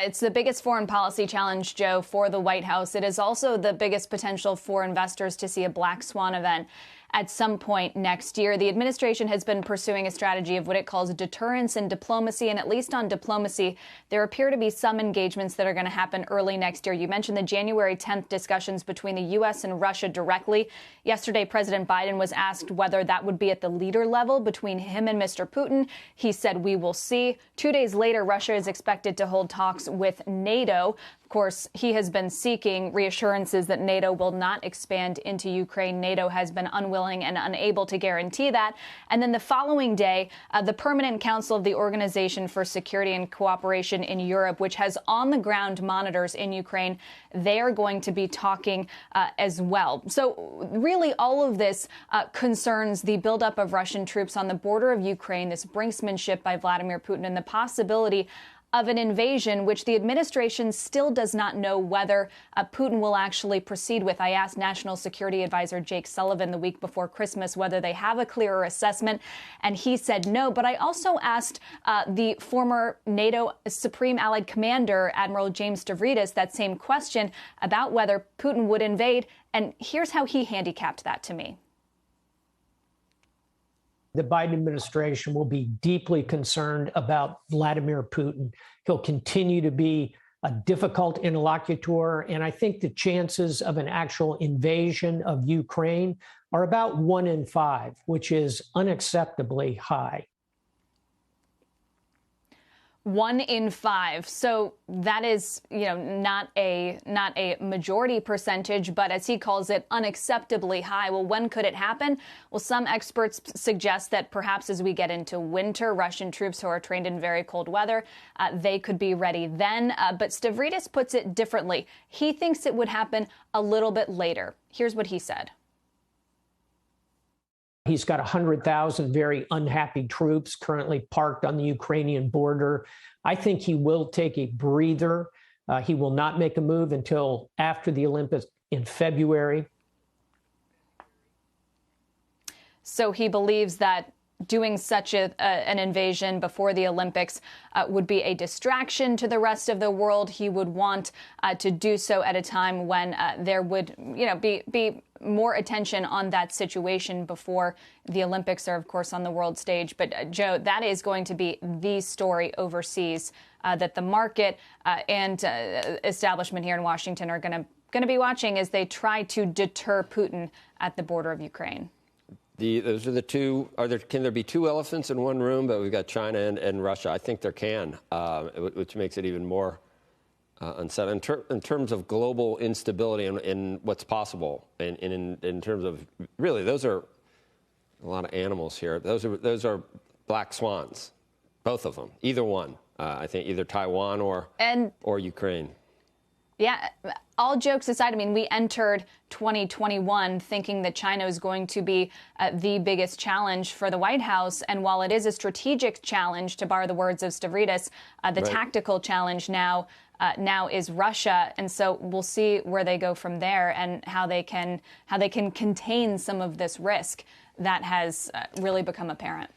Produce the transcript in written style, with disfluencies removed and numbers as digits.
It's the biggest foreign policy challenge, Joe, for the White House. It is also the biggest potential for investors to see a black swan event at some point next year. The administration has been pursuing a strategy of what it calls deterrence and diplomacy. And at least on diplomacy, there appear to be some engagements that are going to happen early next year. You mentioned the January 10th discussions between the U.S. and Russia directly. Yesterday, President Biden was asked whether that would be at the leader level between him and Mr. Putin. He said, "We will see." 2 days later, Russia is expected to hold talks with NATO. Of course, he has been seeking reassurances that NATO will not expand into Ukraine. NATO has been unwilling and unable to guarantee that. And then the following day, the Permanent Council of the Organization for Security and Cooperation in Europe, which has on-the-ground monitors in Ukraine, they are going to be talking as well. So really, all of this concerns the buildup of Russian troops on the border of Ukraine, this brinksmanship by Vladimir Putin, and the possibility of an invasion, which the administration still does not know whether Putin will actually proceed with. I asked National Security Advisor Jake Sullivan the week before Christmas whether they have a clearer assessment, and he said no. But I also asked the former NATO Supreme Allied Commander, Admiral James Stavridis, that same question about whether Putin would invade, and here's how he handicapped that to me. The Biden administration will be deeply concerned about Vladimir Putin. He'll continue to be a difficult interlocutor, and I think the chances of an actual invasion of Ukraine are about 1 in 5, which is unacceptably high. 1 in 5. So that is, not a majority percentage, but as he calls it, unacceptably high. Well, when could it happen? Well, some experts suggest that perhaps as we get into winter, Russian troops who are trained in very cold weather, they could be ready then. But Stavridis puts it differently. He thinks it would happen a little bit later. Here's what he said. He's got 100,000 very unhappy troops currently parked on the Ukrainian border. I think he will take a breather. He will not make a move until after the Olympics in February. So he believes that doing such an invasion before the Olympics would be a distraction to the rest of the world. He would want to do so at a time when there would, be more attention on that situation before the Olympics are, of course, on the world stage. But, Joe, that is going to be the story overseas that the market and establishment here in Washington are going to be watching as they try to deter Putin at the border of Ukraine. Those are the two. Can there be two elephants in one room? But we've got China and Russia. I think there can, which makes it even more unsettling in terms of global instability and what's possible. And in terms of really, those are a lot of animals here. Those are black swans, both of them. Either one. I think either Taiwan or Ukraine. Yeah, all jokes aside, I mean, we entered 2021 thinking that China is going to be the biggest challenge for the White House. And while it is a strategic challenge, to borrow the words of Stavridis, the tactical challenge now is Russia. And so we'll see where they go from there and how they can contain some of this risk that has really become apparent.